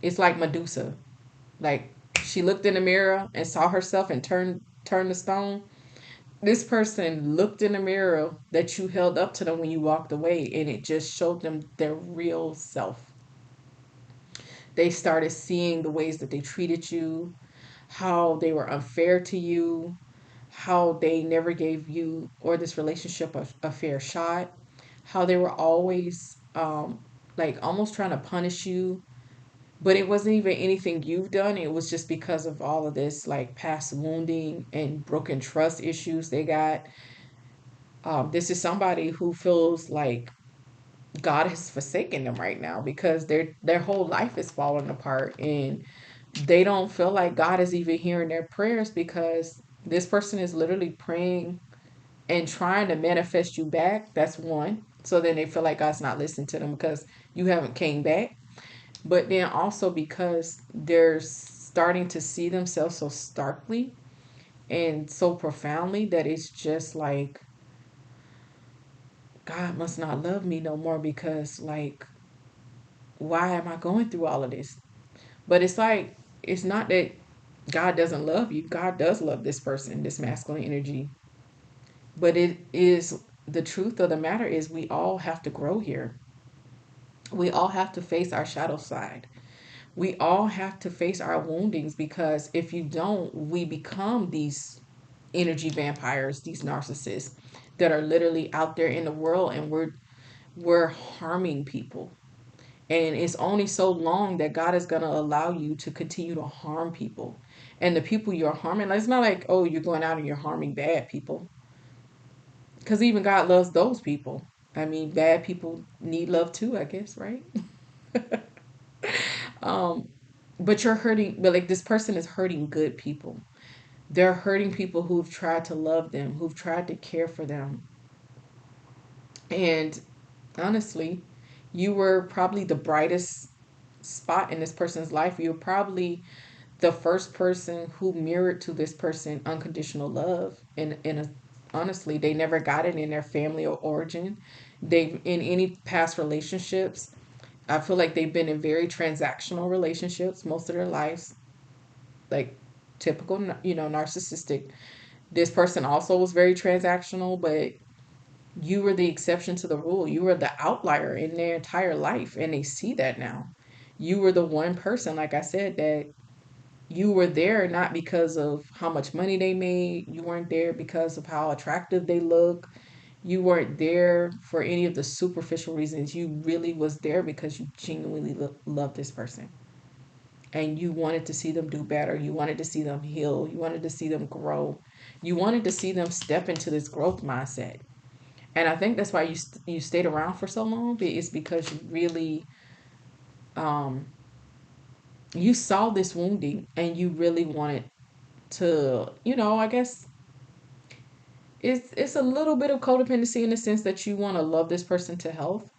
it's like Medusa. Like she looked in the mirror and saw herself and turned the stone. This person looked in the mirror that you held up to them when you walked away, and it just showed them their real self. They started seeing the ways that they treated you, how they were unfair to you, how they never gave you or this relationship a fair shot, how they were always like almost trying to punish you, but it wasn't even anything you've done. It was just because of all of this like past wounding and broken trust issues they got. This is somebody who feels like God has forsaken them right now because their whole life is falling apart, and they don't feel like God is even hearing their prayers because this person is literally praying and trying to manifest you back. That's one. So then they feel like God's not listening to them because you haven't came back. But then also because they're starting to see themselves so starkly and so profoundly that it's just like God must not love me no more because like why am I going through all of this? But it's like it's not that God doesn't love you. God does love this person, this masculine energy. But it is the truth of the matter is we all have to grow here. We all have to face our shadow side. We all have to face our woundings because if you don't, we become these energy vampires, these narcissists that are literally out there in the world and we're harming people. And it's only so long that God is going to allow you to continue to harm people. And the people you're harming, it's not like, oh, you're going out and you're harming bad people. Because even God loves those people. I mean, bad people need love too, I guess, right? um, but you're hurting, but like this person is hurting good people. They're hurting people who've tried to love them, who've tried to care for them. And honestly, you were probably the brightest spot in this person's life. You're probably the first person who mirrored to this person unconditional love. And honestly, they never got it in their family or origin. They in any past relationships. I feel like they've been in very transactional relationships most of their lives, like typical, narcissistic. This person also was very transactional, but you were the exception to the rule. You were the outlier in their entire life, and they see that now. You were the one person, like I said, that you were there not because of how much money they made. You weren't there because of how attractive they look. You weren't there for any of the superficial reasons. You really was there because you genuinely loved this person. And you wanted to see them do better. You wanted to see them heal. You wanted to see them grow. You wanted to see them step into this growth mindset. And I think that's why you stayed around for so long. It's because you really um, you saw this wounding and you really wanted to, I guess it's a little bit of codependency in the sense that you want to love this person to health.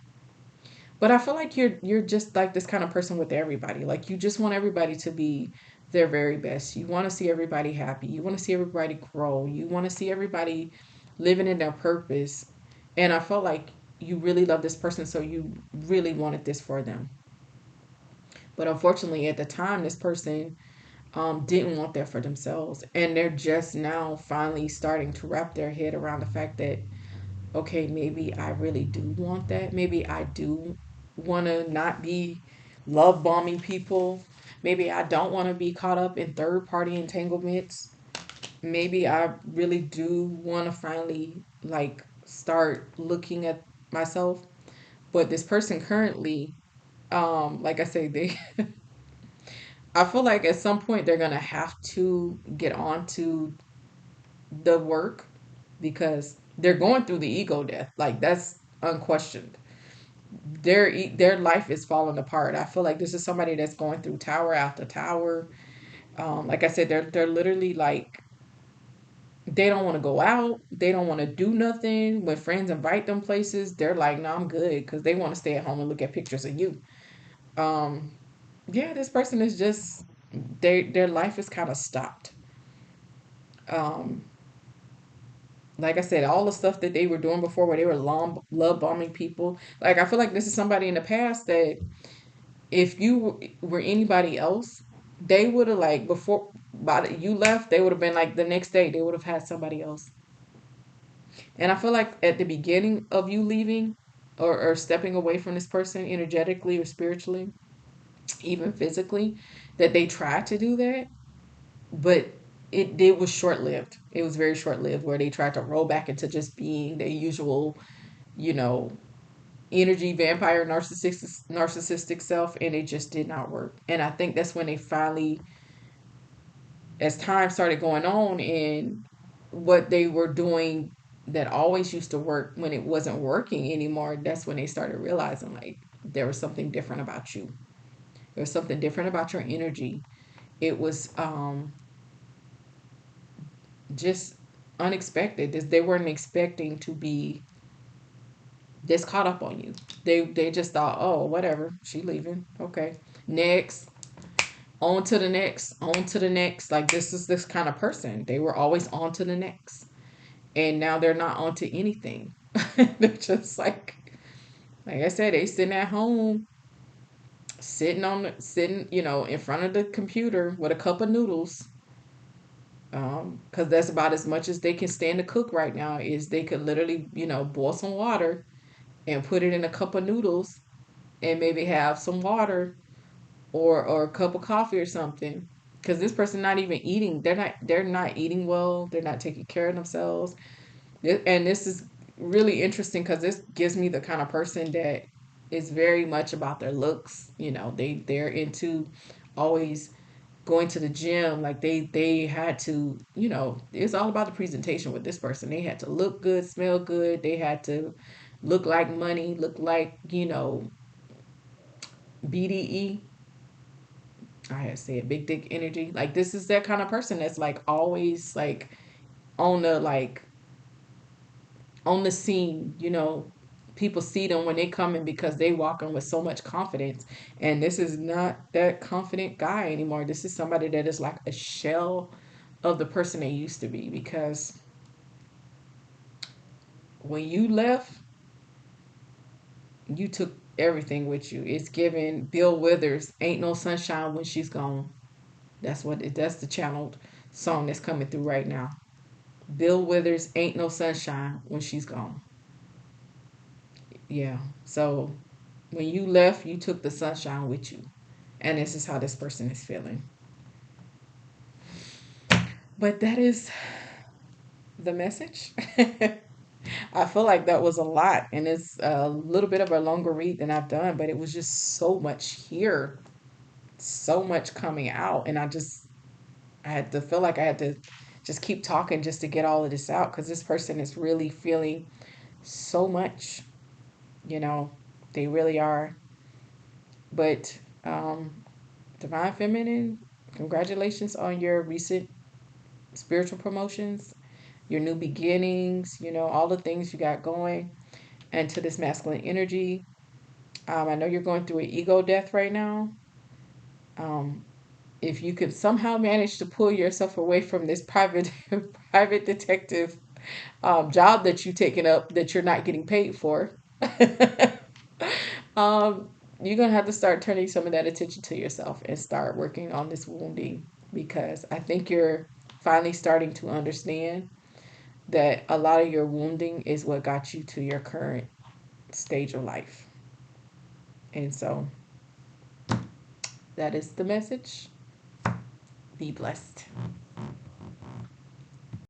But I feel like you're just like this kind of person with everybody. Like you just want everybody to be their very best. You want to see everybody happy. You want to see everybody grow. You want to see everybody living in their purpose. And I felt like you really love this person, so you really wanted this for them. But unfortunately, at the time, this person didn't want that for themselves. And they're just now finally starting to wrap their head around the fact that, okay, maybe I really do want that. Maybe I do want to not be love bombing people. Maybe I don't want to be caught up in third party entanglements. Maybe I really do want to finally like start looking at myself. But this person currently, like I say, they I feel like at some point they're gonna have to get on to the work because they're going through the ego death. Like that's unquestioned. Their life is falling apart. I feel like this is somebody that's going through tower after tower. Like I said, they're literally like they don't want to go out. They don't want to do nothing. When friends invite them places, they're like, "No, I'm good," because they want to stay at home and look at pictures of you. Um, yeah, this person is just their life is kind of stopped. Um, like I said, all the stuff that they were doing before, where they were love bombing people. Like I feel like this is somebody in the past that if you were anybody else, they would have like before by you left, they would have been like the next day they would have had somebody else. And I feel like at the beginning of you leaving or stepping away from this person energetically or spiritually, even physically, that they tried to do that. but it was short lived. It was very short lived where they tried to roll back into just being their usual, you know, energy vampire narcissistic self, and it just did not work. And I think that's when they finally, as time started going on and what they were doing that always used to work, when it wasn't working anymore, that's when they started realizing like there was something different about you. There was something different about your energy. It was just unexpected. They weren't expecting to be this caught up on you. They just thought, oh, whatever, she leaving. Okay, next, on to the next, on to the next. Like this is this kind of person. They were always on to the next, and now they're not on to anything. They're just like I said, they sitting at home, sitting, in front of the computer with a cup of noodles. Because that's about as much as they can stand to cook right now. Is they could literally, boil some water and put it in a cup of noodles and maybe have some water or a cup of coffee or something. Because this person not even eating. They're not eating well. They're not taking care of themselves. And this is really interesting because this gives me the kind of person that is very much about their looks. They're into always going to the gym. Like they had to, it's all about the presentation with this person. They had to look good, smell good. They had to look like money, look like, BDE. I had to say it, big dick energy. Like this is that kind of person that's like always like on the like on the scene. People see them when they come in because they walk in with so much confidence. And this is not that confident guy anymore. This is somebody that is like a shell of the person they used to be, because when you left, you took everything with you. It's given Bill Withers, "Ain't No Sunshine When She's Gone." That's the channeled song that's coming through right now. Bill Withers, "Ain't No Sunshine When She's Gone." Yeah. So when you left, you took the sunshine with you. And this is how this person is feeling. But that is the message. I feel like that was a lot, and it's a little bit of a longer read than I've done, but it was just so much here, so much coming out, and I had to feel like I had to just keep talking just to get all of this out, because this person is really feeling so much, you know, they really are. But Divine Feminine, congratulations on your recent spiritual promotions, your new beginnings, all the things you got going, and to this masculine energy. I know you're going through an ego death right now. Um, if you could somehow manage to pull yourself away from this private private detective job that you've taken up that you're not getting paid for, um, you're gonna have to start turning some of that attention to yourself and start working on this wounding, because I think you're finally starting to understand that a lot of your wounding is what got you to your current stage of life. And so that is the message. Be blessed.